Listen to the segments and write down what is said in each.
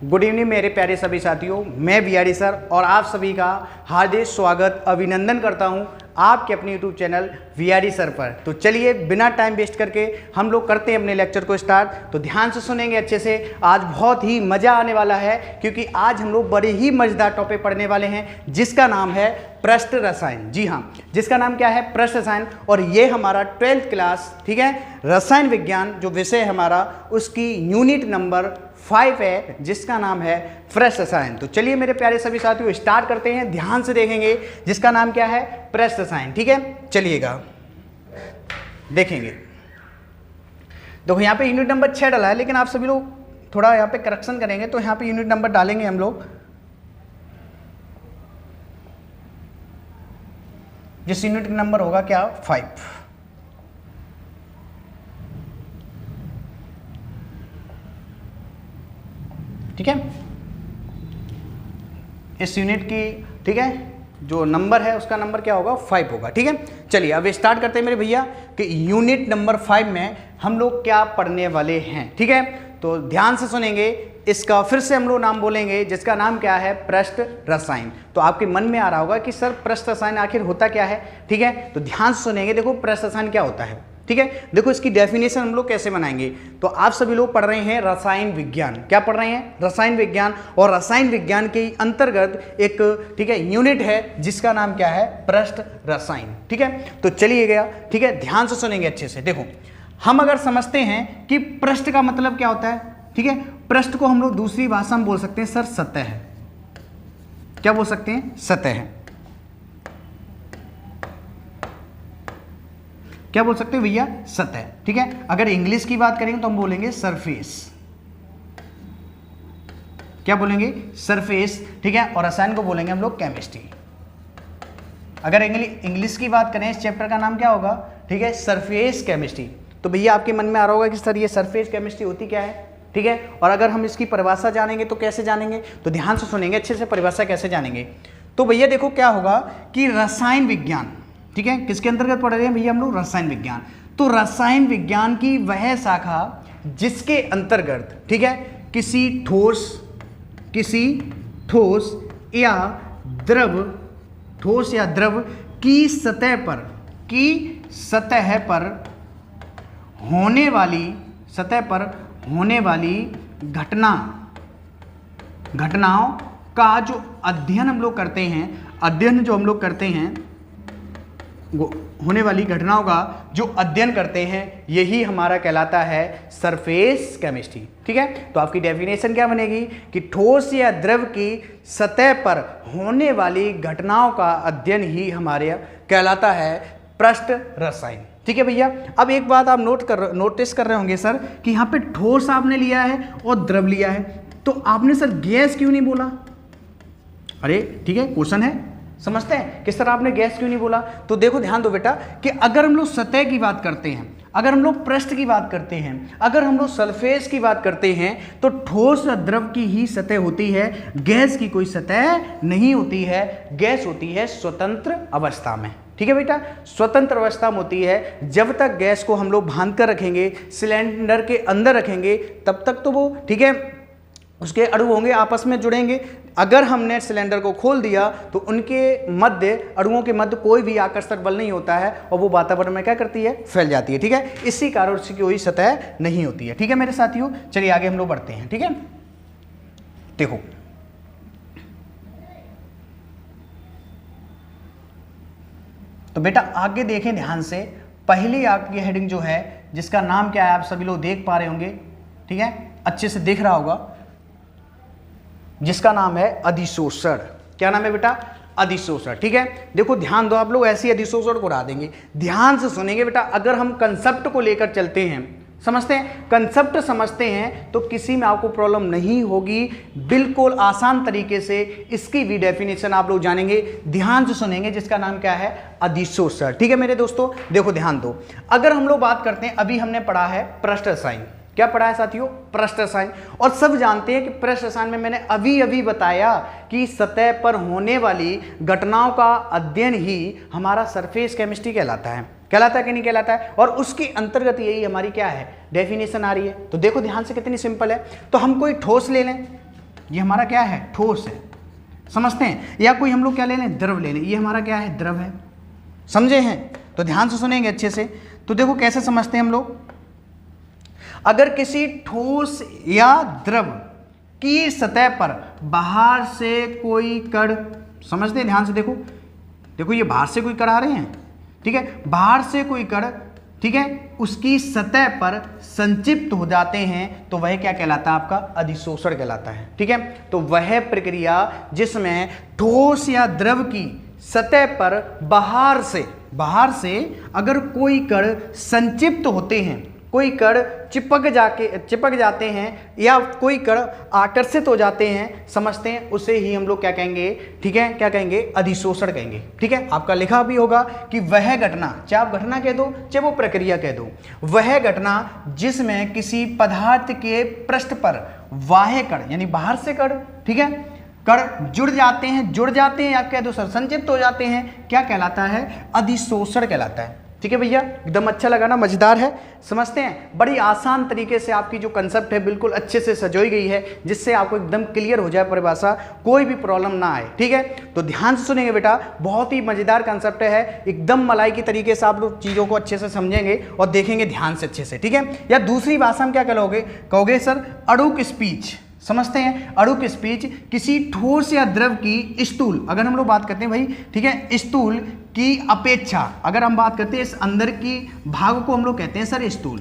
Good evening मेरे प्यारे सभी साथियों, मैं वीआरडी सर और आप सभी का हार्दिक स्वागत अभिनंदन करता हूं आपके अपने यूट्यूब चैनल वीआरडी सर पर। तो चलिए बिना टाइम वेस्ट करके हम लोग करते हैं अपने लेक्चर को स्टार्ट। तो ध्यान से सुनेंगे अच्छे से, आज बहुत ही मज़ा आने वाला है क्योंकि आज हम लोग बड़े ही मज़ेदार टॉपिक पढ़ने वाले हैं जिसका नाम है पृष्ठ रसायन। जी हाँ, जिसका नाम क्या है? पृष्ठ रसायन। और ये हमारा 12th क्लास, ठीक है, रसायन विज्ञान जो विषय है हमारा, उसकी यूनिट नंबर 5 है जिसका नाम है पृष्ठ रसायन। तो चलिए मेरे प्यारे सभी साथियों स्टार्ट करते हैं, ध्यान से देखेंगे जिसका नाम क्या है? पृष्ठ रसायन। ठीक है, चलिएगा देखेंगे। देखो यहाँ पे यूनिट नंबर 6 डाला है, लेकिन आप सभी लोग थोड़ा यहाँ पे करेक्शन करेंगे तो यहाँ पे यूनिट नंबर डालेंगे हम लोग, जिस यूनिट नंबर होगा क्या? 5। ठीक है, इस यूनिट की, ठीक है, जो नंबर है उसका नंबर क्या होगा? 5 होगा। ठीक है, चलिए अब स्टार्ट करते हैं मेरे भैया कि यूनिट नंबर 5 में हम लोग क्या पढ़ने वाले हैं। ठीक है, तो ध्यान से सुनेंगे, इसका फिर से हम लोग नाम बोलेंगे जिसका नाम क्या है? पृष्ठ रसायन। तो आपके मन में आ रहा होगा कि सर पृष्ठ रसायन आखिर होता क्या है? ठीक है, तो ध्यान से सुनेंगे। देखो पृष्ठ रसायन क्या होता है, ठीक है, देखो इसकी डेफिनेशन हम लोग कैसे बनाएंगे। तो आप सभी लोग पढ़ रहे हैं रसायन विज्ञान। क्या पढ़ रहे हैं? रसायन विज्ञान। और रसायन विज्ञान के अंतर्गत एक, ठीक है, यूनिट है जिसका नाम क्या है? पृष्ठ रसायन। ठीक है, तो चलिए गया, ठीक है, ध्यान से सुनेंगे अच्छे से। देखो हम अगर समझते हैं कि पृष्ठ का मतलब क्या होता है, ठीक है, पृष्ठ को हम लोग दूसरी भाषा में बोल सकते हैं सर सतह। क्या बोल सकते हैं? सतह। क्या बोल सकते हैं भैया? सतह। ठीक है, अगर इंग्लिश की बात करेंगे तो हम बोलेंगे सरफेस। क्या बोलेंगे? सरफेस। ठीक है, और रसायन को बोलेंगे हम लोग केमिस्ट्री। अगर इंग्लिश की बात करें इस चैप्टर का नाम क्या होगा? ठीक है, सरफेस केमिस्ट्री। तो भैया आपके मन में आ रहा होगा कि सर ये सरफेस केमिस्ट्री होती क्या है? ठीक है, और अगर हम इसकी परिभाषा जानेंगे तो कैसे जानेंगे? तो ध्यान से सुनेंगे अच्छे से, परिभाषा कैसे जानेंगे। तो भैया देखो क्या होगा कि रसायन विज्ञान, ठीक है, किसके अंतर्गत पढ़ रहे हैं भैया हम लोग? रसायन विज्ञान। तो रसायन विज्ञान की वह शाखा जिसके अंतर्गत, ठीक है, किसी ठोस या द्रव की सतह पर होने वाली घटनाओं का जो अध्ययन हम लोग करते हैं, होने वाली घटनाओं का जो अध्ययन करते हैं, यही हमारा कहलाता है सरफेस केमिस्ट्री। ठीक है, तो आपकी डेफिनेशन क्या बनेगी कि ठोस या द्रव की सतह पर होने वाली घटनाओं का अध्ययन ही हमारे कहलाता है पृष्ठ रसायन। ठीक है भैया, अब एक बात आप नोटिस कर रहे होंगे सर कि यहाँ पे ठोस आपने लिया है और द्रव लिया है, तो आपने सर गैस क्यों नहीं बोला? अरे ठीक है, क्वेश्चन है, समझते हैं कि सर आपने गैस क्यों नहीं बोला। तो देखो ध्यान दो बेटा कि अगर हम लोग सतह की बात करते हैं, अगर हम लोग पृष्ठ की बात करते हैं, अगर हम लोग सरफेस की बात करते हैं, तो ठोस या द्रव की ही सतह होती है, गैस की कोई सतह नहीं होती है। गैस होती है स्वतंत्र अवस्था में। ठीक है बेटा, स्वतंत्र अवस्था में होती है। जब तक गैस को हम लोग बांध कर रखेंगे, सिलेंडर के अंदर रखेंगे, तब तक तो वो, ठीक है, उसके अणु होंगे, आपस में जुड़ेंगे। अगर हमने सिलेंडर को खोल दिया तो उनके अणुओं के मध्य कोई भी आकर्षक बल नहीं होता है और वो वातावरण में क्या करती है? फैल जाती है। ठीक है, इसी कारण उसकी कोई सतह नहीं होती है। ठीक है मेरे साथियों, चलिए आगे हम लोग बढ़ते हैं। ठीक है, देखो तो बेटा आगे देखें ध्यान से। पहली आपकी हेडिंग जो है जिसका नाम क्या है, आप सभी लोग देख पा रहे होंगे, ठीक है, अच्छे से दिख रहा होगा, जिसका नाम है अधिशोषण। क्या नाम है बेटा? अधिशोषण। ठीक है, देखो ध्यान दो, आप लोग ऐसे अधिशोषण को उड़ा देंगे। ध्यान से सुनेंगे बेटा, अगर हम कंसेप्ट को लेकर चलते हैं, समझते हैं, कंसेप्ट समझते हैं, तो किसी में आपको प्रॉब्लम नहीं होगी। बिल्कुल आसान तरीके से इसकी भी डेफिनेशन आप लोग जानेंगे। ध्यान से सुनेंगे जिसका नाम क्या है? अधिशोषण। ठीक है मेरे दोस्तों, देखो ध्यान दो, अगर हम लोग बात करते हैं, अभी हमने पढ़ा है पृष्ठ रसायन। क्या पढ़ा है साथियों? पृष्ठ रसायन। और सब जानते हैं कि पृष्ठ रसायन में मैंने अभी बताया कि सतह पर होने वाली घटनाओं का अध्ययन ही हमारा सरफेस केमिस्ट्री कहलाता है। कहलाता है कि नहीं कहलाता है? और उसके अंतर्गत यही हमारी क्या है? डेफिनेशन आ रही है। तो देखो ध्यान से कितनी सिंपल है। तो हम कोई ठोस ले लें, ये हमारा क्या है, ठोस है, समझते हैं। या कोई हम लोग क्या ले लें, द्रव ले लें, ये हमारा क्या है, द्रव है, समझे हैं। तो ध्यान से सुनेंगे अच्छे से। तो देखो कैसे समझते हैं हम लोग, अगर किसी ठोस या द्रव की सतह पर बाहर से कोई कण, समझते हैं, ध्यान से देखो, देखो ये बाहर से कोई कण आ रहे हैं, ठीक है, बाहर से कोई कण, ठीक है, उसकी सतह पर संचिप्त हो जाते हैं तो वह क्या कहलाता है, आपका अधिशोषण कहलाता है, ठीक है। तो वह प्रक्रिया जिसमें ठोस या द्रव की सतह पर बाहर से अगर कोई कण संचिप्त होते हैं, कोई कण चिपक जाते हैं या कोई कण आकर्षित हो जाते हैं, समझते हैं, उसे ही हम लोग क्या कहेंगे, ठीक है, क्या कहेंगे, अधिशोषण कहेंगे, ठीक है। आपका लिखा भी होगा कि वह घटना, चाहे आप घटना कह दो चाहे वो प्रक्रिया कह दो, वह घटना जिसमें किसी पदार्थ के पृष्ठ पर बाह्य कण यानी बाहर से कण, ठीक है, कण जुड़ जाते हैं या कह दो सर संचिप्त हो जाते हैं, क्या कहलाता है, अधिशोषण कहलाता है, ठीक है भैया। एकदम अच्छा लगा ना, मजेदार है, समझते हैं। बड़ी आसान तरीके से आपकी जो कंसेप्ट है बिल्कुल अच्छे से सजोई गई है, जिससे आपको एकदम क्लियर हो जाए परिभाषा, कोई भी प्रॉब्लम ना आए, ठीक है। तो ध्यान से सुनेंगे बेटा, बहुत ही मजेदार कंसेप्ट है, एकदम मलाई की तरीके से आप लोग चीज़ों को अच्छे से समझेंगे और देखेंगे ध्यान से अच्छे से, ठीक है। या दूसरी भाषा में क्या कहोगे सर, अड़ुक स्पीच, समझते हैं, अड़ुक स्पीच किसी ठोस या द्रव की स्थूल, अगर हम लोग बात करते हैं भाई, ठीक है, स्थूल की अपेक्षा, अगर हम बात करते हैं इस अंदर की भाग को हम लोग कहते हैं सर स्थूल,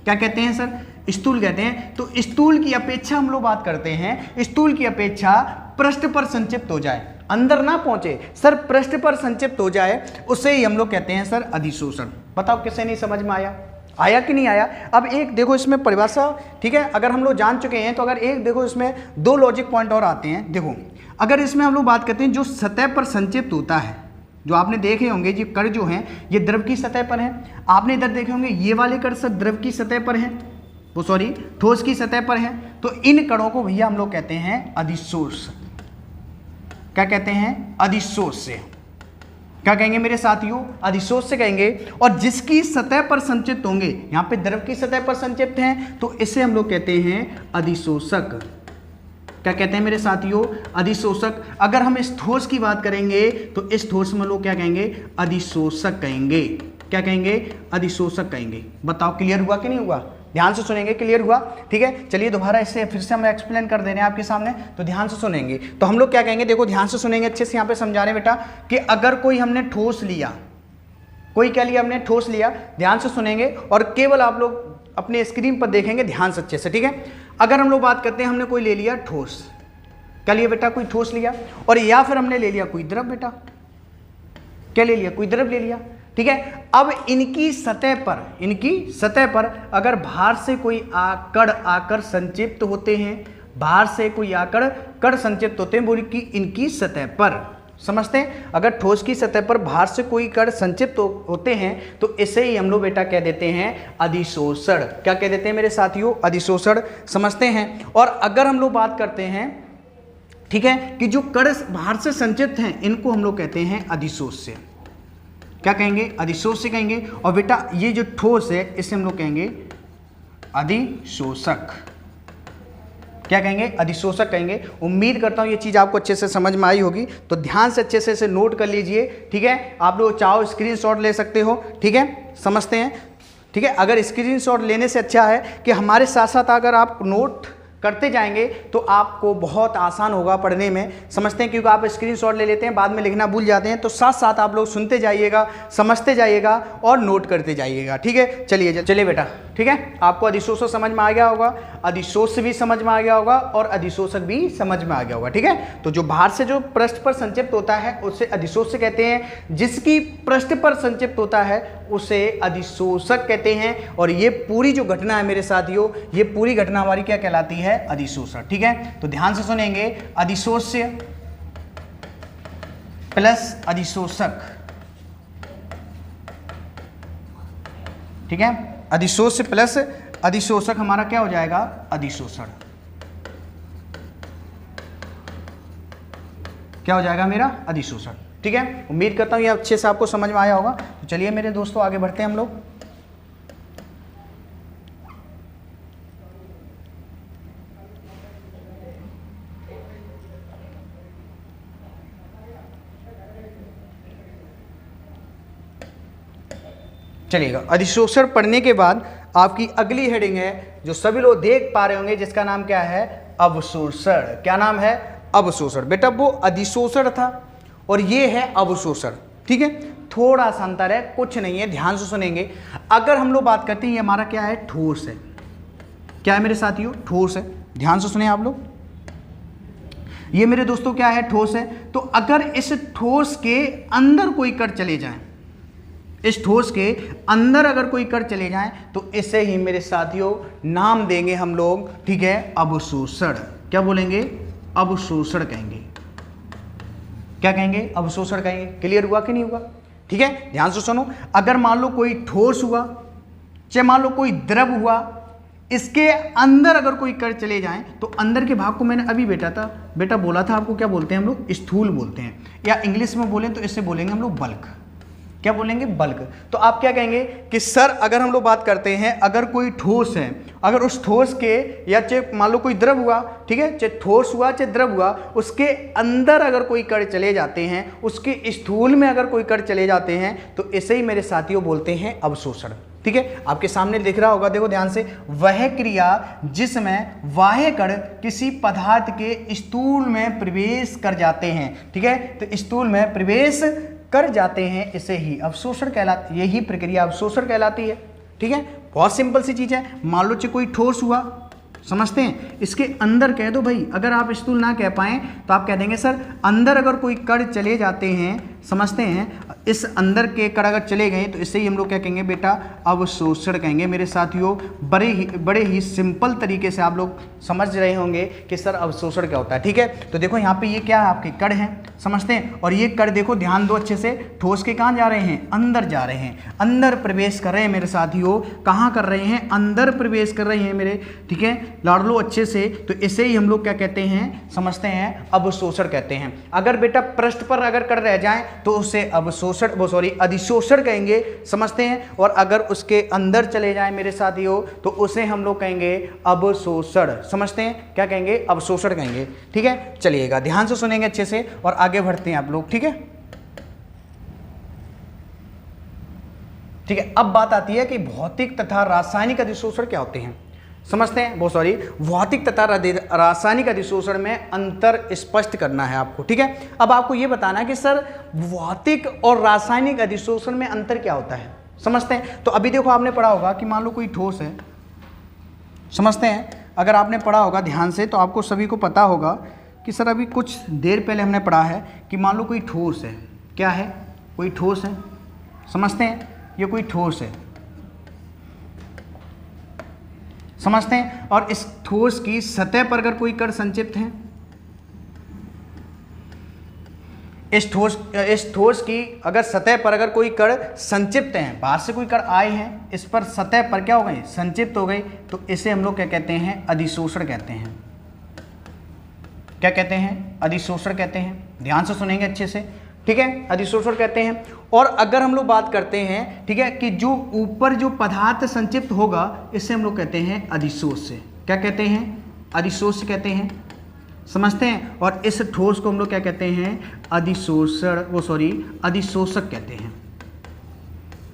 क्या कहते हैं सर, स्थूल कहते हैं। तो स्थूल की अपेक्षा हम लोग बात करते हैं, स्थूल की अपेक्षा पृष्ठ पर संचिप्त हो जाए, अंदर ना पहुंचे सर, पृष्ठ पर संचिप्त हो जाए, उसे ही हम लोग कहते हैं सर अधिशोषण। बताओ किसे नहीं समझ में आया कि नहीं आया। अब एक देखो इसमें परिभाषा, ठीक है, अगर हम लोग जान चुके हैं तो अगर एक देखो इसमें दो लॉजिक पॉइंट और आते हैं। देखो अगर इसमें हम लोग बात करते हैं जो सतह पर संचिप्त होता है, जो आपने देखे होंगे ये कण जो हैं ये द्रव की सतह पर हैं, आपने इधर देखे होंगे ये वाले कण सब द्रव की सतह पर हैं, वो सॉरी ठोस की सतह पर हैं, तो इन कणों को भैया हम लोग कहते हैं अधिशोष। क्या कहते हैं, अधिशोष से, क्या कहेंगे मेरे साथियों, अधिशोष से कहेंगे। और जिसकी सतह पर संचिप्त होंगे, यहाँ पे द्रव की सतह पर संचिप्त हैं तो इसे हम लोग कहते हैं अधिशोषक। क्या कहते हैं मेरे साथियों, अधिशोषक। अगर हम इस ठोस की बात करेंगे तो इस ठोस में लोग क्या कहेंगे, अधिशोषक कहेंगे। क्या कहेंगे, अधिशोषक कहेंगे। बताओ क्लियर हुआ कि नहीं हुआ, ध्यान से सुनेंगे, क्लियर हुआ, ठीक है। चलिए दोबारा इसे फिर से हम एक्सप्लेन कर दे रहे हैं आपके सामने, तो ध्यान से सुनेंगे। तो हम लोग क्या कहेंगे, देखो ध्यान से सुनेंगे अच्छे से, यहाँ पे समझा रहे हैं बेटा कि अगर कोई हमने ठोस लिया, कोई क्या लिया, हमने ठोस लिया, ध्यान से सुनेंगे और केवल आप लोग अपने स्क्रीन पर देखेंगे ध्यान से अच्छे से, ठीक है। अगर हम लोग बात करते हैं हमने कोई ले लिया ठोस, क्या लिया बेटा, कोई ठोस लिया, और या फिर हमने ले लिया कोई द्रव, बेटा क्या ले लिया, कोई द्रव ले लिया, ठीक है। अब इनकी सतह पर अगर बाहर से कोई कण आकर संचिप्त होते हैं, बाहर से कोई आकर कण संचिप्त होते हैं, बोली कि इनकी सतह पर, समझते हैं, अगर ठोस की सतह पर बाहर से कोई कण संचिप्त होते हैं तो इसे ही हम लोग बेटा कह देते हैं अधिशोषण। क्या कह देते हैं मेरे साथियों, अधिशोषण, समझते हैं। और अगर हम लोग बात करते हैं, ठीक है, कि जो कण बाहर से संचिप्त हैं इनको हम लोग कहते हैं अधिशोष्य। क्या कहेंगे, अधिशोष्य कहेंगे। और बेटा ये जो ठोस है इसे हम लोग कहेंगे अधिशोषक। क्या कहेंगे, अधिशोषक कहेंगे। उम्मीद करता हूँ ये चीज़ आपको अच्छे से समझ में आई होगी, तो ध्यान से अच्छे से इसे नोट कर लीजिए, ठीक है। आप लोग चाहो स्क्रीनशॉट ले सकते हो, ठीक है, समझते हैं, ठीक है। अगर स्क्रीनशॉट लेने से अच्छा है कि हमारे साथ साथ अगर आप नोट करते जाएंगे तो आपको बहुत आसान होगा पढ़ने में, समझते हैं, क्योंकि आप स्क्रीनशॉट ले लेते हैं, बाद में लिखना भूल जाते हैं, तो साथ साथ आप लोग सुनते जाइएगा, समझते जाइएगा और नोट करते जाइएगा, ठीक है। चलिए बेटा, ठीक है, आपको अधिशोषक समझ में आ गया होगा, अधिशोष भी समझ में आ गया होगा और अधिशोषक भी समझ में आ गया होगा, ठीक है। तो जो बाहर से जो पृष्ठ पर संचिप्त होता है उसे अधिशोष कहते हैं, जिसकी पृष्ठ पर संचिप्त होता है उसे अधिशोषक कहते हैं। और ये पूरी जो घटना है मेरे साथियों, ये पूरी घटना हमारी क्या कहलाती है, अधिशोषण, ठीक है। तो ध्यान से सुनेंगे, अधिशोष्य प्लस अधिशोषक, ठीक है, अधिशोष्य प्लस अधिशोषक हमारा क्या हो जाएगा, अधिशोषण। क्या हो जाएगा मेरा, अधिशोषण, ठीक है। उम्मीद करता हूं ये अच्छे से आपको समझ में आया होगा। तो चलिए मेरे दोस्तों आगे बढ़ते हैं हम लोग। चलिएगा, अधिशोषण पढ़ने के बाद आपकी अगली हेडिंग है जो सभी लोग देख पा रहे होंगे, जिसका नाम क्या है, अवशोषण। क्या नाम है, अवशोषण। बेटा वो अधिशोषण था और ये है अवशोषण, ठीक है, थोड़ा सा अंतर है, कुछ नहीं है, ध्यान से सुनेंगे। अगर हम लोग बात करते हैं, ये हमारा क्या है, ठोस है। क्या है मेरे साथियों, ठोस है। ध्यान से सुने आप लोग, ये मेरे दोस्तों क्या है, ठोस है। तो अगर इस ठोस के अंदर कोई कण चले जाए, इस ठोस के अंदर अगर कोई कण चले जाए तो इसे ही मेरे साथियों नाम देंगे हम लोग, ठीक है, अवशोषण। क्या बोलेंगे, अवशोषण कहेंगे। क्या कहेंगे, अवशोषण कहेंगे। क्लियर हुआ कि नहीं हुआ, ठीक है, ध्यान से सुनो। अगर मान लो कोई ठोस हुआ, चाहे मान लो कोई द्रव हुआ, इसके अंदर अगर कोई कण चले जाएं तो अंदर के भाग को मैंने अभी बेटा बोला था आपको, क्या बोलते हैं हम लोग, स्थूल बोलते हैं, या इंग्लिश में बोलें तो इससे बोलेंगे हम लोग बल्क। क्या बोलेंगे, बल्क। तो आप क्या कहेंगे कि सर अगर हम लोग बात करते हैं, अगर कोई ठोस है, अगर उस ठोस के, या चाहे मान लो कोई द्रव हुआ, ठीक है, चाहे ठोस हुआ चाहे द्रव हुआ, उसके अंदर अगर कोई कण चले जाते हैं, उसके स्थूल में अगर कोई कण चले जाते हैं तो इसे ही मेरे साथियों बोलते हैं अवशोषण। ठीक है, आपके सामने दिख रहा होगा, देखो ध्यान से, वह क्रिया जिसमें बाह्य कण किसी पदार्थ के स्थूल में प्रवेश कर जाते हैं, ठीक है, तो स्थूल में प्रवेश कर जाते हैं, इसे ही अवशोषण कहलाती, यही प्रक्रिया अवशोषण कहलाती है। ठीक है, बहुत सिंपल सी चीज है। मान लो कोई ठोस हुआ, समझते हैं, इसके अंदर कह दो भाई, अगर आप स्थूल ना कह पाएं तो आप कह देंगे सर अंदर अगर कोई कण चले जाते हैं, समझते हैं, इस अंदर के कण अगर चले गए तो इससे ही हम लोग क्या कहेंगे बेटा, अवशोषण कहेंगे। मेरे साथियों बड़े ही सिंपल तरीके से आप लोग समझ रहे होंगे कि सर अवशोषण क्या होता है। ठीक है, तो देखो यहाँ पे ये क्या है, आपके कण हैं, समझते हैं, और ये कण देखो, ध्यान दो अच्छे से, ठोस के कहाँ जा रहे हैं, अंदर जा रहे हैं, अंदर प्रवेश कर रहे हैं मेरे साथियों। कहाँ कर रहे हैं, अंदर प्रवेश कर रहे हैं मेरे, ठीक है, लाड़ लो अच्छे से। तो इसे ही हम लोग क्या कहते हैं, समझते हैं, अवशोषण कहते हैं। अगर बेटा पृष्ठ पर अगर कण रह जाए तो उसे अधिशोषण कहेंगे, समझते हैं, और अगर उसके अंदर चले जाए मेरे साथियों तो उसे हम लोग कहेंगे अवशोषण, समझते हैं, क्या कहेंगे, अवशोषण कहेंगे। ठीक है, चलिएगा, ध्यान से सुनेंगे अच्छे से और आगे बढ़ते हैं आप लोग। ठीक है, ठीक है, अब बात आती है कि भौतिक तथा रासायनिक अधिशोषण क्या होते हैं, समझते हैं, भौतिक तथा रासायनिक अधिशोषण में अंतर स्पष्ट करना है आपको। ठीक है, अब आपको यह बताना है कि सर भौतिक और रासायनिक अधिशोषण में अंतर क्या होता है, समझते हैं। तो अभी देखो, आपने पढ़ा होगा कि मान लो कोई ठोस है, समझते हैं, अगर आपने पढ़ा होगा ध्यान से तो आपको सभी को पता होगा कि सर अभी कुछ देर पहले हमने पढ़ा है कि मान लो कोई ठोस है, क्या है, कोई ठोस है, समझते हैं, ये कोई ठोस है, समझते हैं, और इस ठोस की सतह पर अगर कोई कण संचिप्त है, इस ठोस की अगर सतह पर अगर कोई कण संचिप्त हैं, बाहर से कोई कण आए हैं, इस पर सतह पर क्या हो गए, संचिप्त हो गई, तो इसे हम लोग क्या कहते हैं, अधिशोषण कहते हैं। क्या कहते हैं, अधिशोषण कहते हैं। ध्यान से सुनेंगे अच्छे से, ठीक है, अधिशोषण कहते हैं। और अगर हम लोग बात करते हैं, ठीक है, कि जो ऊपर जो पदार्थ संचिप्त होगा, इसे हम लोग कहते हैं अधिशोष्य। क्या कहते हैं, अधिशोष्य कहते हैं, समझते हैं, और इस ठोस को हम लोग क्या कहते हैं, अधिशोषक कहते हैं।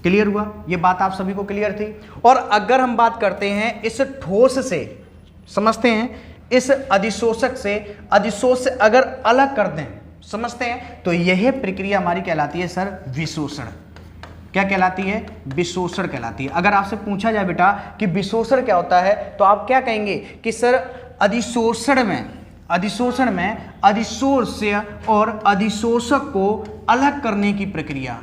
क्लियर हुआ, ये बात आप सभी को क्लियर थी। और अगर हम बात करते हैं इस ठोस से, समझते हैं, इस अधिशोषक से अधिशोष्य अगर अलग कर दें, समझते हैं, तो यह प्रक्रिया हमारी कहलाती है सर विशोषण। क्या कहलाती है, विशोषण कहलाती है। अगर आपसे पूछा जाए बेटा कि विशोषण क्या होता है, तो आप क्या कहेंगे कि सर अधिशोषण में अधिशोष्य और अधिशोषक को अलग करने की प्रक्रिया,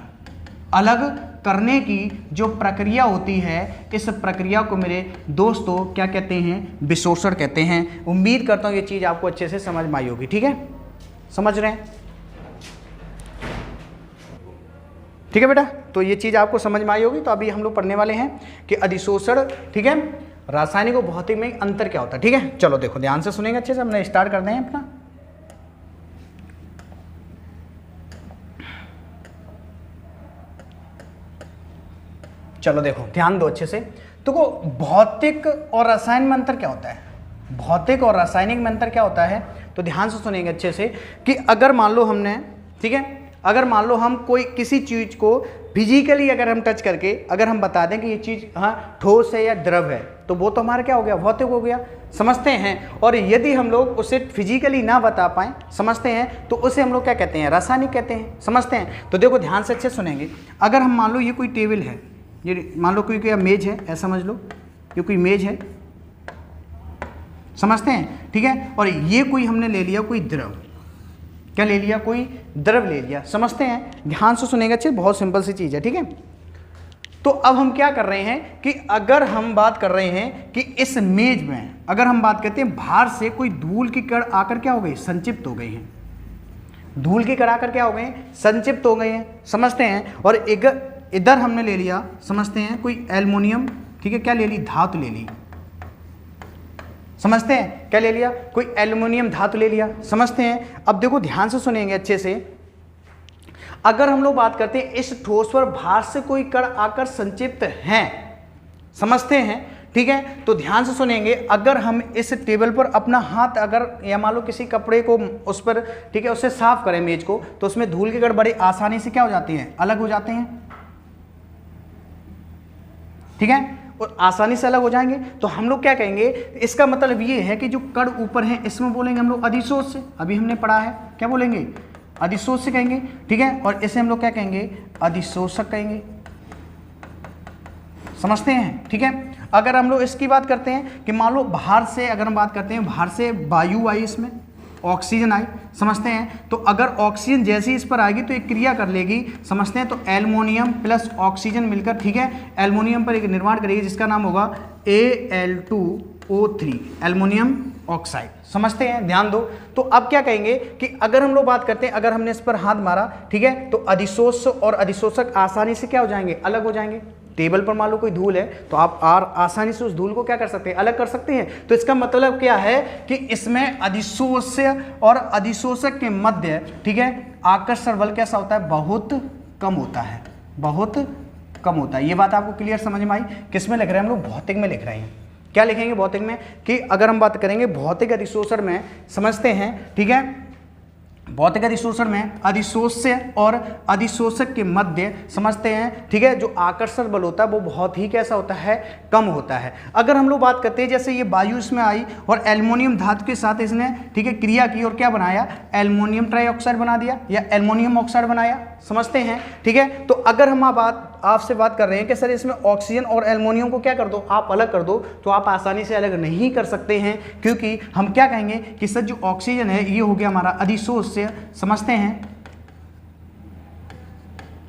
अलग करने की जो प्रक्रिया होती है, इस प्रक्रिया को मेरे दोस्तों क्या कहते हैं, विशोषण कहते हैं। उम्मीद करता हूं ये चीज आपको अच्छे से समझ में आई होगी। ठीक है, समझ रहे हैं, ठीक है बेटा, तो ये चीज आपको समझ में आई होगी। तो अभी हम लोग पढ़ने वाले हैं कि अधिशोषण, ठीक है, रासायनिक और भौतिक में अंतर क्या होता है। ठीक है, चलो देखो, ध्यान से सुनेंगे अच्छे से, हमने स्टार्ट कर दें अपना। चलो देखो, ध्यान दो अच्छे से। तो भौतिक और रासायनिक में अंतर क्या होता है, भौतिक और रासायनिक में अंतर क्या होता है, तो ध्यान से सुनेंगे अच्छे से कि अगर मान लो हमने, ठीक है, अगर मान लो हम कोई किसी चीज को फिजिकली अगर हम टच करके अगर हम बता दें कि ये चीज़ हाँ ठोस है या द्रव है, तो वो तो हमारा क्या हो गया, भौतिक हो गया, समझते हैं। और यदि हम लोग उसे फिजिकली ना बता पाएँ, समझते हैं, तो उसे हम लोग क्या कहते हैं, रासायनिक कहते हैं, समझते हैं। तो देखो ध्यान से अच्छे सुनेंगे। अगर हम मान लो ये कोई टेबल है, ये मान लो कोई मेज है, ऐसा समझ लो ये कोई मेज है, समझते हैं, ठीक है। और ये कोई हमने ले लिया कोई द्रव, क्या ले लिया, कोई द्रव ले लिया, समझते हैं। ध्यान से सुनेंगे अच्छे, बहुत सिंपल सी चीज़ है, ठीक है। तो अब हम क्या कर रहे हैं कि अगर हम बात कर रहे हैं कि इस मेज में अगर हम बात करते हैं बाहर से कोई धूल की कण आकर क्या हो गई, संचिप्त हो गई हैं, धूल की कण आकर क्या हो गए, संचिप्त हो गए हैं, समझते हैं। और इधर हमने ले लिया, समझते हैं, कोई एल्युमिनियम, ठीक है, क्या ले ली, धातु ले ली, समझते हैं, क्या ले लिया, कोई एल्युमिनियम धातु ले लिया, समझते हैं। अब देखो ध्यान से सुनेंगे अच्छे से। अगर हम लोग बात करते हैं इस ठोस पर बाहर से कोई कण आकर संचिप्त हैं, समझते हैं, ठीक है, तो ध्यान से सुनेंगे। अगर हम इस टेबल पर अपना हाथ अगर या मान लो किसी कपड़े को उस पर, ठीक है, उससे साफ करें मेज को, तो उसमें धूल के कण बड़े आसानी से क्या हो जाते हैं, अलग हो जाते हैं, ठीक है, और आसानी से अलग हो जाएंगे। तो हम लोग क्या कहेंगे, इसका मतलब ये है कि जो कण ऊपर है इसमें बोलेंगे हम लोग अधिशोष से, अभी हमने पढ़ा है, क्या बोलेंगे, अधिशोष से कहेंगे, ठीक है। और इसे हम लोग क्या कहेंगे, अधिशोषक कहेंगे, समझते हैं, ठीक है। अगर हम लोग इसकी बात करते हैं कि मान लो बाहर से अगर हम बात करते हैं, बाहर से वायु आई, इसमें ऑक्सीजन आई, समझते हैं, तो अगर ऑक्सीजन जैसी इस पर आएगी तो एक क्रिया कर लेगी, समझते हैं। तो एल्युमिनियम प्लस ऑक्सीजन मिलकर, ठीक है, एल्युमिनियम पर एक निर्माण करेगी जिसका नाम होगा Al2O3, एल्युमिनियम ऑक्साइड, समझते हैं, ध्यान दो। तो अब क्या कहेंगे कि अगर हम लोग बात करते हैं, अगर हमने इस पर हाथ मारा, ठीक है, तो अधिशोष और अधिशोषक आसानी से क्या हो जाएंगे, अलग हो जाएंगे। टेबल पर मान लो कोई धूल है तो आप आसानी से उस धूल को क्या कर सकते हैं, अलग कर सकते हैं। तो इसका मतलब क्या है कि इसमें अधिशोष और अधिशोषक के मध्य, ठीक है, आकर्षण बल कैसा होता है, बहुत कम होता है, बहुत कम होता है। ये बात आपको क्लियर समझ में आई। किस में लिख रहे हैं हम लोग, भौतिक में लिख रहे हैं। क्या लिखेंगे भौतिक में, कि अगर हम बात करेंगे भौतिक अधिशोषण में, समझते हैं, ठीक है, भौतिक अधिशोषण में अधिशोष्य और अधिशोषक के मध्य, समझते हैं, ठीक है, जो आकर्षण बल होता है वो बहुत ही कैसा होता है, कम होता है। अगर हम लोग बात करते हैं जैसे ये वायु इसमें आई और एल्युमिनियम धातु के साथ इसने, ठीक है, क्रिया की और क्या बनाया, एल्युमिनियम ट्राइऑक्साइड बना दिया या एल्युमिनियम ऑक्साइड बनाया, समझते हैं, ठीक है। तो अगर हम आपसे बात कर रहे हैं कि सर इसमें ऑक्सीजन और एल्युमिनियम को क्या कर दो, आप अलग कर दो, तो आप आसानी से अलग नहीं कर सकते हैं, क्योंकि हम क्या कहेंगे कि सर जो ऑक्सीजन है ये हो गया हमारा अधिशोष्य, समझते हैं,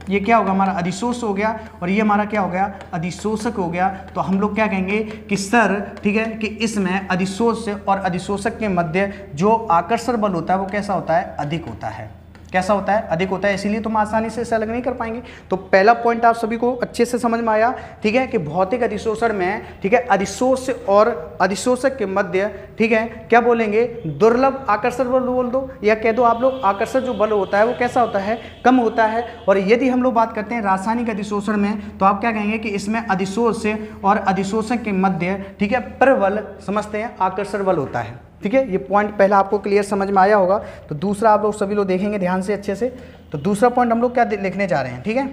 ये क्या होगा हमारा अधिशोष हो गया और ये हमारा क्या हो गया, अधिशोषक हो गया। तो हम लोग क्या कहेंगे कि सर, ठीक है, कि इसमें अधिशोष और अधिशोषक के मध्य जो आकर्षण बल होता है वो कैसा होता है, अधिक होता है, कैसा होता है, अधिक होता है, इसीलिए तुम आसानी से इसे अलग नहीं कर पाएंगे। तो पहला पॉइंट आप सभी को अच्छे से समझ में आया, ठीक है, कि भौतिक अधिशोषण में, ठीक है, अधिशोष और अधिशोषक के मध्य, ठीक है, क्या बोलेंगे, दुर्लभ आकर्षण बल बोल दो या कह दो आप लोग, आकर्षण जो बल होता है वो कैसा होता है, कम होता है। और यदि हम लोग बात करते हैं रासायनिक अधिशोषण में, तो आप क्या कहेंगे कि इसमें अधिशोष और अधिशोषक के मध्य, ठीक है, प्रबल, समझते हैं, आकर्षण बल होता है, ठीक है। ये पॉइंट पहला आपको क्लियर समझ में आया होगा। तो दूसरा आप लोग सभी लोग देखेंगे ध्यान से अच्छे से। तो दूसरा पॉइंट हम लोग क्या लिखने जा रहे हैं, ठीक है,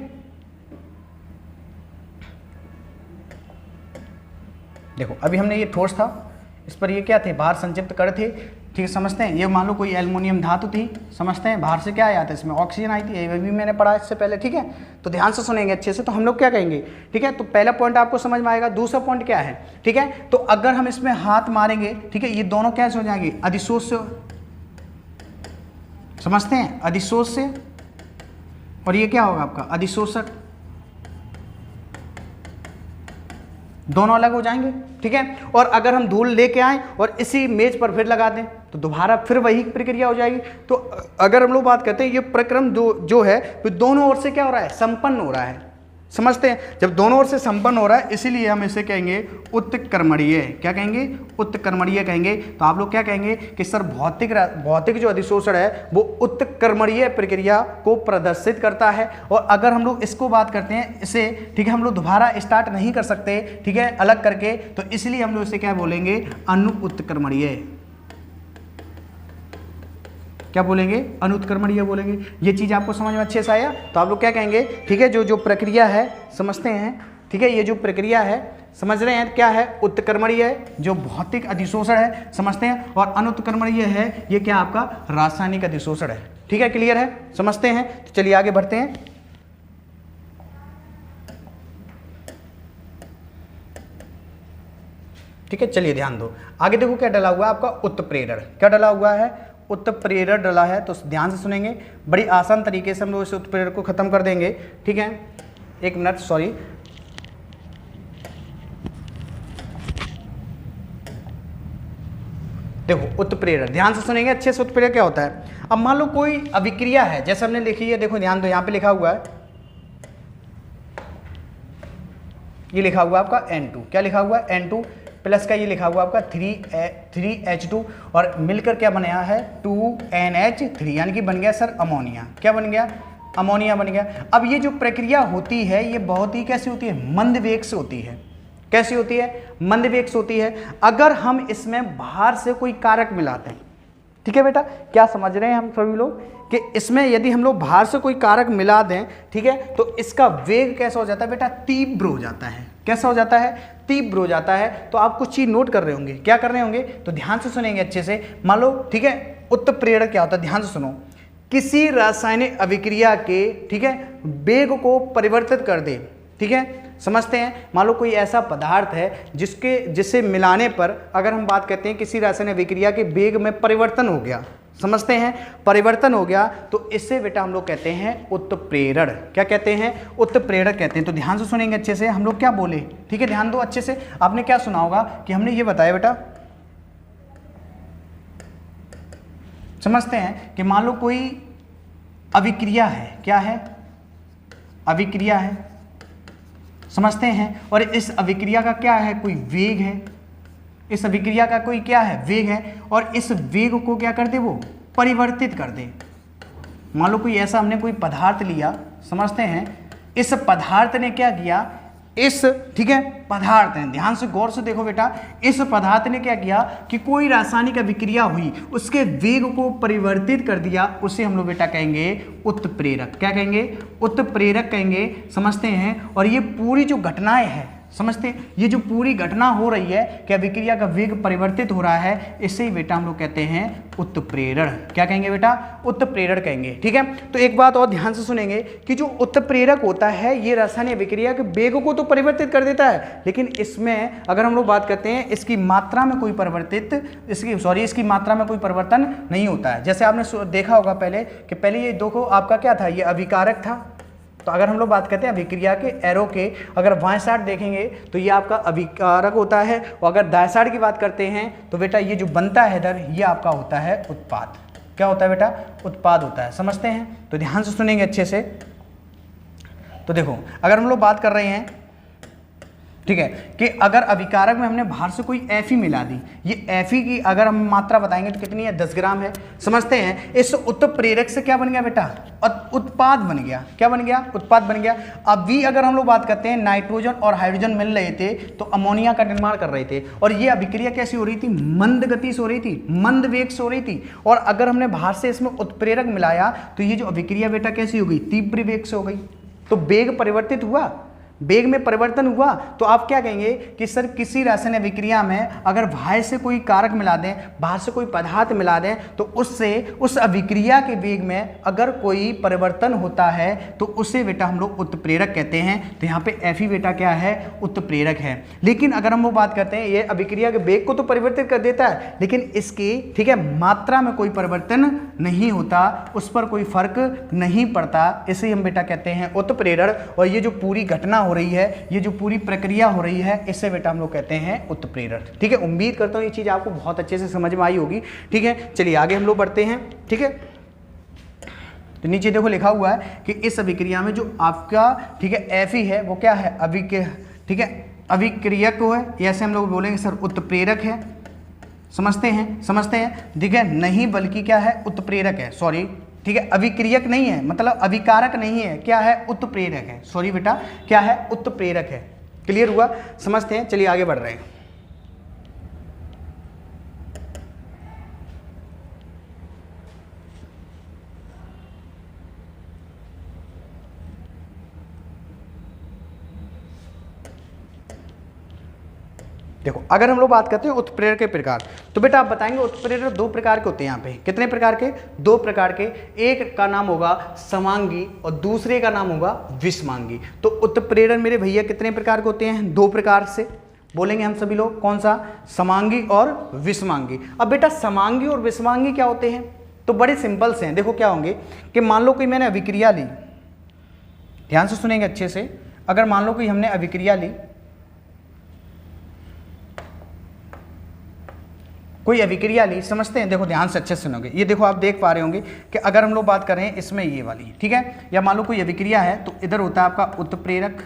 देखो अभी हमने ये ठोस था, इस पर ये क्या थे, बाहर संक्षिप्त कण थे, ठीक है, समझते हैं। ये मान लो कोई एल्युमिनियम धातु थी, समझते हैं, बाहर से क्या आया था, इसमें ऑक्सीजन आई थी, ये भी मैंने पढ़ा इससे पहले, ठीक है। तो ध्यान से सुनेंगे अच्छे से। तो हम लोग क्या कहेंगे, ठीक है, तो पहला पॉइंट आपको समझ में आएगा। दूसरा पॉइंट क्या है, ठीक है, तो अगर हम इसमें हाथ मारेंगे, ठीक है, ये दोनों कैसे हो जाएंगे, अधिशोष से, समझते हैं, अधिशोष से, और ये क्या होगा आपका अधिशोषक, दोनों अलग हो जाएंगे, ठीक है। और अगर हम धूल लेके आए और इसी मेज पर फिर लगा दें तो दोबारा फिर वही प्रक्रिया हो जाएगी। तो अगर हम लोग बात करते हैं ये प्रक्रम जो है तो दोनों ओर से क्या हो रहा है, संपन्न हो रहा है, समझते हैं। जब दोनों ओर से संपन्न हो रहा है इसीलिए हम इसे कहेंगे उत्कर्मणीय, क्या कहेंगे, उत्कर्मणीय कहेंगे। तो आप लोग क्या कहेंगे कि सर भौतिक जो अधिशोषण है वो उत्कर्मणीय प्रक्रिया को प्रदर्शित करता है। और अगर हम लोग इसको बात करते हैं इसे, ठीक है, हम लोग दोबारा स्टार्ट नहीं कर सकते, ठीक है, अलग करके, तो इसलिए हम लोग इसे क्या बोलेंगे, अनुत्कर्मणीय, क्या बोलेंगे, अनुत्क्रमणीय बोलेंगे। ये चीज़ आपको समझ में अच्छे से आया, तो आप लोग क्या कहेंगे, ठीक है, जो प्रक्रिया है समझते हैं, ठीक है, ये जो प्रक्रिया है समझ रहे हैं क्या है, उत्क्रमणीय है जो भौतिक अधिशोषण है समझते हैं, और अनुत्क्रमणीय है ये क्या आपका रासायनिक अधिशोषण है। ठीक है, क्लियर है, समझते हैं। तो चलिए आगे बढ़ते हैं। ठीक है, चलिए ध्यान दो, आगे देखो क्या डला हुआ है आपका, उत्प्रेरण। क्या डला हुआ है, उत्प्रेरण डला है, तो ध्यान से सुनेंगे, बड़ी आसान तरीके से हम लोग इस उत्प्रेरण को खत्म कर देंगे। ठीक है, एक मिनट, सॉरी, देखो उत्प्रेरण, ध्यान से सुनेंगे अच्छे से। उत्प्रेरण क्या होता है, अब मान लो कोई अभिक्रिया है, जैसे हमने लिखी है, देखो ध्यान दो, यहाँ पे लिखा हुआ है, ये लिखा हुआ आपका N2, क्या लिखा हुआ है, N2 प्लस का ये लिखा हुआ आपका 3H2, और मिलकर क्या बनाया है 2NH3, यानी कि बन गया सर अमोनिया। क्या बन गया, अमोनिया बन गया। अब ये जो प्रक्रिया होती है ये बहुत ही कैसी होती है, मंद वेग से होती है। कैसी होती है, मंद वेग से होती है। अगर हम इसमें बाहर से कोई कारक मिलाते हैं, ठीक है बेटा, क्या समझ रहे हैं हम सभी लोग कि इसमें यदि हम लोग बाहर से कोई कारक मिला दें, ठीक है, तो इसका वेग कैसा हो जाता है बेटा, तीव्र हो जाता है। कैसा हो जाता है, तीव्र हो जाता है। तो आप कुछ चीज नोट कर रहे होंगे, क्या कर रहे होंगे, तो ध्यान से सुनेंगे अच्छे से। मान लो, ठीक है, उत्प्रेरण क्या होता है, ध्यान से सुनो, किसी रासायनिक अभिक्रिया के, ठीक है, वेग को परिवर्तित कर दे। ठीक है, समझते हैं, मान लो कोई ऐसा पदार्थ है जिसे मिलाने पर, अगर हम बात करते हैं किसी रासायनिक अभिक्रिया के वेग में परिवर्तन हो गया, समझते हैं, परिवर्तन हो गया, तो इससे बेटा हम लोग कहते हैं उत्प्रेरण। क्या कहते हैं, उत्प्रेरण कहते हैं। तो ध्यान से सुनेंगे अच्छे से, हम लोग क्या बोले, ठीक है, ध्यान दो अच्छे से। आपने क्या सुना होगा कि हमने ये बताया बेटा, समझते हैं कि मान लो कोई अभिक्रिया है, क्या है, अभिक्रिया है, समझते हैं, और इस अभिक्रिया का क्या है, कोई वेग है, इस अभिक्रिया का कोई क्या है, वेग है, और इस वेग को क्या कर दे, वो परिवर्तित कर दे। मान लो कोई ऐसा हमने कोई पदार्थ लिया, समझते हैं, इस पदार्थ ने क्या किया, इस, ठीक है, पदार्थ है, ध्यान से गौर से देखो बेटा, इस पदार्थ ने क्या किया कि कोई रासायनिक अभिक्रिया हुई, उसके वेग को परिवर्तित कर दिया, उसे हम लोग बेटा कहेंगे उत्प्रेरक। क्या कहेंगे, उत्प्रेरक कहेंगे, समझते हैं। और ये पूरी जो घटनाएं हैं, समझते हैं, ये जो पूरी घटना हो रही है कि अभिक्रिया का वेग परिवर्तित हो रहा है, इससे ही बेटा हम लोग कहते हैं उत्प्रेरण। क्या कहेंगे बेटा, उत्प्रेरण कहेंगे। ठीक है, तो एक बात और ध्यान से सुनेंगे कि जो उत्प्रेरक होता है ये रासायनिक अभिक्रिया के वेग को तो परिवर्तित कर देता है, लेकिन इसमें अगर हम लोग बात करते हैं इसकी मात्रा में कोई इसकी मात्रा में कोई परिवर्तन नहीं होता है। जैसे आपने देखा होगा पहले कि पहले ये देखो आपका क्या था, ये अभिकारक था। तो अगर हम लोग बात करते हैं अभिक्रिया के एरो के, अगर बाएं साइड देखेंगे तो ये आपका अभिकारक होता है, और अगर दाएं साइड की बात करते हैं तो बेटा ये जो बनता है इधर, ये आपका होता है उत्पाद। क्या होता है बेटा, उत्पाद होता है, समझते हैं। तो ध्यान से सुनेंगे अच्छे से। तो देखो अगर हम लोग बात कर रहे हैं, ठीक है, कि अगर अभिकारक में हमने बाहर से कोई Fe मिला दी, ये Fe की अगर हम मात्रा बताएंगे तो कितनी है, 10 ग्राम है, समझते हैं। इस उत्प्रेरक से क्या बन गया बेटा, उत्पाद बन गया। क्या बन गया, उत्पाद बन गया। अभी अगर हम लोग बात करते हैं नाइट्रोजन और हाइड्रोजन मिल रहे थे तो अमोनिया का निर्माण कर रहे थे, और ये अभिक्रिया कैसी हो रही थी, मंद गति से हो रही थी, मंद वेग से हो रही थी। और अगर हमने बाहर से इसमें उत्प्रेरक मिलाया तो ये जो अभिक्रिया बेटा कैसी हो गई, तीव्र वेग से हो गई। तो वेग परिवर्तित हुआ, वेग में परिवर्तन हुआ। तो आप क्या कहेंगे कि सर किसी रासायनिक अभिक्रिया में अगर बाहर से कोई कारक मिला दें, बाहर से कोई पदार्थ मिला दें, तो उससे उस अभिक्रिया के वेग में अगर कोई परिवर्तन होता है तो उसे बेटा हम लोग उत्प्रेरक कहते हैं। तो यहाँ पे Fe बेटा क्या है, उत्प्रेरक है। लेकिन अगर हम वो बात करते हैं ये अभिक्रिया के वेग को तो परिवर्तित कर देता है, लेकिन इसकी, ठीक है, मात्रा में कोई परिवर्तन नहीं होता, उस पर कोई फर्क नहीं पड़ता, इसे हम बेटा कहते हैं उत्प्रेरण। और ये जो पूरी घटना हो रही है, ये जो पूरी प्रक्रिया हो रही है, इससे बेटा हम लोग कहते हैं उत्प्रेरण। ठीक है, उम्मीद करता हूं ये चीज आपको बहुत अच्छे से समझ में आई होगी। ठीक है, चलिए आगे हम लोग बढ़ते हैं। ठीक है, तो नीचे देखो लिखा हुआ है कि इस अभिक्रिया में जो आपका, ठीक है, Fe है वो क्या है, ठीक है, अभिक्रियक को है, ऐसे हम लोग बोलेंगे सर उत्प्रेरक है। समझते हैं, ठीक है, नहीं बल्कि क्या है, उत्प्रेरक है, सॉरी, ठीक है, अभिक्रियक नहीं है, मतलब अभिकारक नहीं है, क्या है, उत्प्रेरक है। सॉरी बेटा, क्या है, उत्प्रेरक है। क्लियर हुआ, समझते हैं। चलिए आगे बढ़ रहे हैं। देखो अगर हम लोग बात करते हैं उत्प्रेरक के प्रकार, तो बेटा आप बताएंगे उत्प्रेरक दो प्रकार के होते हैं यहाँ पे। कितने प्रकार के? दो प्रकार के। एक का नाम होगा समांगी और दूसरे का नाम होगा विषमांगी। तो उत्प्रेरक मेरे भैया कितने प्रकार के होते हैं? दो प्रकार से बोलेंगे हम सभी लोग। कौन सा? समांगी और विषमांगी। अब बेटा समांगी और विषमांगी क्या होते हैं? तो बड़े सिंपल से हैं। देखो क्या होंगे कि मान लो कोई मैंने अभिक्रिया ली, ध्यान से सुनेंगे अच्छे से। अगर मान लो कोई हमने अभिक्रिया ली, कोई अभिक्रिया ली, समझते हैं, देखो ध्यान से अच्छे से सुनोगे। ये देखो आप देख पा रहे होंगे कि अगर हम लोग बात कर रहे हैं इसमें ये वाली, ठीक है, या मान लो कोई अभिक्रिया है तो इधर होता है आपका उत्प्रेरक,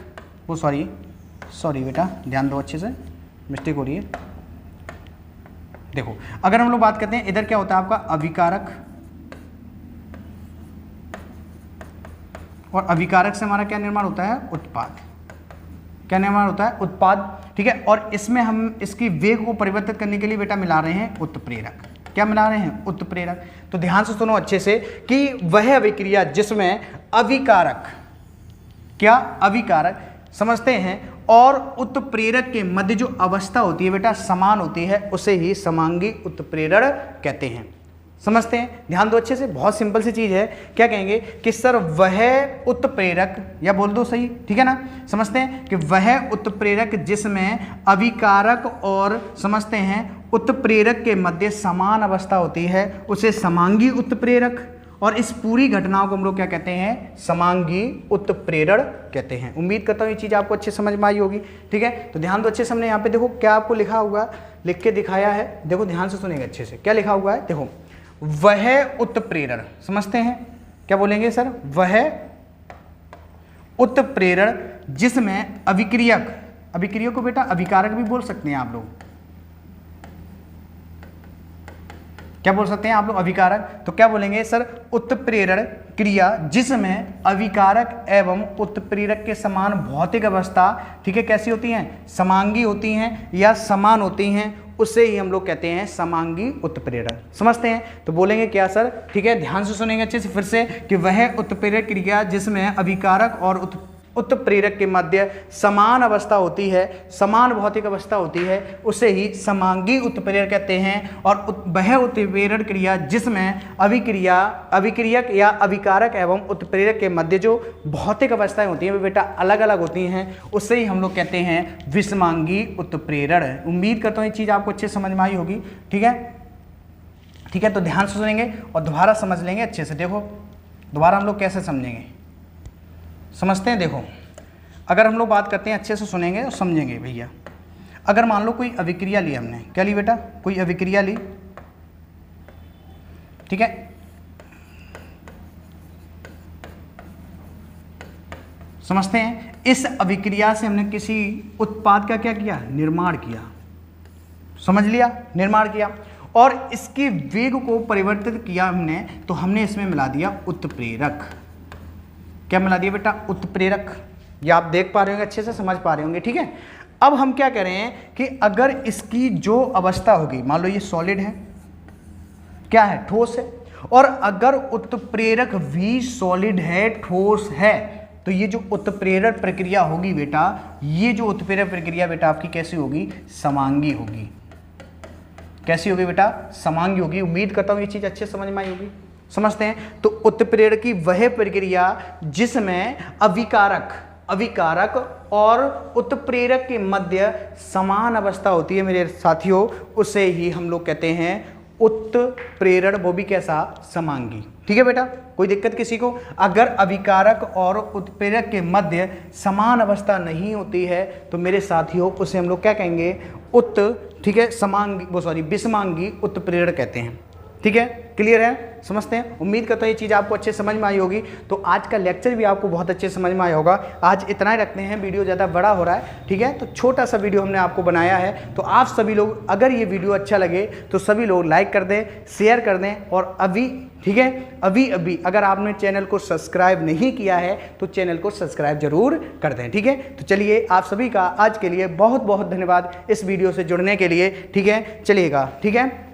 वो सॉरी बेटा ध्यान दो अच्छे से, मिस्टेक हो रही है। देखो अगर हम लोग बात करते हैं इधर क्या होता है आपका अभिकारक, और अभिकारक से हमारा क्या निर्माण होता है? उत्पाद। क्या निर्माण होता है? उत्पाद, ठीक है। और इसमें हम इसकी वेग को परिवर्तित करने के लिए बेटा मिला रहे हैं उत्प्रेरक। क्या मिला रहे हैं? उत्प्रेरक। तो ध्यान से सुनो अच्छे से कि वह अभिक्रिया जिसमें अभिकारक, क्या अभिकारक समझते हैं, और उत्प्रेरक के मध्य जो अवस्था होती है बेटा समान होती है, उसे ही समांगी उत्प्रेरण कहते हैं। समझते हैं? ध्यान दो अच्छे से, बहुत सिंपल सी चीज है। क्या कहेंगे कि सर वह उत्प्रेरक, या बोल दो सही, ठीक है ना। समझते हैं कि वह उत्प्रेरक जिसमें अभिकारक और समझते हैं उत्प्रेरक के मध्य समान अवस्था होती है, उसे समांगी उत्प्रेरक, और इस पूरी घटनाओं को हम लोग क्या कहते हैं? समांगी उत्प्रेरण कहते हैं। उम्मीद करता हूँ ये चीज़ आपको अच्छे समझ में आई होगी, ठीक है। तो ध्यान दो अच्छे से, हमने यहाँ पे देखो क्या आपको लिखा हुआ, लिख के दिखाया है। देखो ध्यान से सुनेंगे अच्छे से, क्या लिखा हुआ है? देखो वह उत्प्रेरण, समझते हैं, क्या बोलेंगे सर? वह उत्प्रेरण जिसमें अभिक्रियक, अभिक्रियक को बेटा अभिकारक भी बोल सकते हैं आप लोग। क्या बोल सकते हैं आप लोग? अभिकारक। तो क्या बोलेंगे सर? उत्प्रेरण क्रिया जिसमें अभिकारक एवं उत्प्रेरक के समान भौतिक अवस्था, ठीक है, कैसी होती हैं? समांगी होती हैं या समान होती हैं, उससे ही हम लोग कहते हैं समांगी उत्प्रेरण। समझते हैं? तो बोलेंगे क्या सर? ठीक है, ध्यान से सुनेंगे अच्छे से फिर से कि वह उत्प्रेरक क्रिया जिसमें अभिकारक और उत्प्रेरक के मध्य समान अवस्था होती है, समान भौतिक अवस्था होती है, उसे ही समांगी उत्प्रेरण कहते हैं। और वह उत्प्रेरण क्रिया जिसमें अभिक्रियक या अभिकारक एवं उत्प्रेरक के मध्य जो भौतिक अवस्थाएं होती हैं वे बेटा अलग अलग होती हैं, उससे ही हम लोग कहते हैं विषमांगी उत्प्रेरण। उम्मीद करता हूँ ये चीज़ आपको अच्छे समझ में आई होगी, ठीक है, ठीक है। तो ध्यान से सुनेंगे और दोबारा समझ लेंगे अच्छे से। देखो दोबारा हम लोग कैसे समझेंगे, समझते हैं। देखो अगर हम लोग बात करते हैं, अच्छे से सुनेंगे और समझेंगे भैया। अगर मान लो कोई अभिक्रिया ली हमने, क्या ली बेटा? कोई अभिक्रिया ली, ठीक है, समझते हैं। इस अभिक्रिया से हमने किसी उत्पाद का क्या किया? निर्माण किया। समझ लिया? निर्माण किया। और इसके वेग को परिवर्तित किया हमने, तो हमने इसमें मिला दिया उत्प्रेरक। क्या मिला दिया बेटा? उत्प्रेरक। ये आप देख पा रहे होंगे, अच्छे से समझ पा रहे होंगे, ठीक है। अब हम क्या कह रहे हैं कि अगर इसकी जो अवस्था होगी, मान लो ये सॉलिड है, क्या है? ठोस है, और अगर उत्प्रेरक भी सॉलिड है, ठोस है, तो ये जो उत्प्रेरण प्रक्रिया होगी बेटा, ये जो उत्प्रेरण प्रक्रिया बेटा आपकी कैसी होगी? समांगी होगी। कैसी होगी बेटा? समांगी होगी। उम्मीद करता हूँ ये चीज़ अच्छे समझ में आई होगी। समझते हैं? तो उत्प्रेरण की वह प्रक्रिया जिसमें अभिकारक और उत्प्रेरक के मध्य समान अवस्था होती है मेरे साथियों, उसे ही हम लोग कहते हैं उत्प्रेरण, वो भी कैसा? समांगी। ठीक है बेटा, कोई दिक्कत किसी को? अगर अभिकारक और उत्प्रेरक के मध्य समान अवस्था नहीं होती है तो मेरे साथियों उसे हम लोग क्या कहेंगे? ठीक है, विषमांगी उत्प्रेरण कहते हैं। ठीक है, क्लियर है? समझते हैं? उम्मीद करता हूँ ये चीज़ आपको अच्छे समझ में आई होगी। तो आज का लेक्चर भी आपको बहुत अच्छे समझ में आया होगा। आज इतना ही रखते हैं, वीडियो ज़्यादा बड़ा हो रहा है, ठीक है, तो छोटा सा वीडियो हमने आपको बनाया है। तो आप सभी लोग, अगर ये वीडियो अच्छा लगे तो सभी लोग लाइक कर दें, शेयर कर दें, और अभी, ठीक है, अभी अगर आपने चैनल को सब्सक्राइब नहीं किया है तो चैनल को सब्सक्राइब जरूर कर दें। ठीक है, तो चलिए आप सभी का आज के लिए बहुत बहुत धन्यवाद इस वीडियो से जुड़ने के लिए। ठीक है, चलिएगा, ठीक है।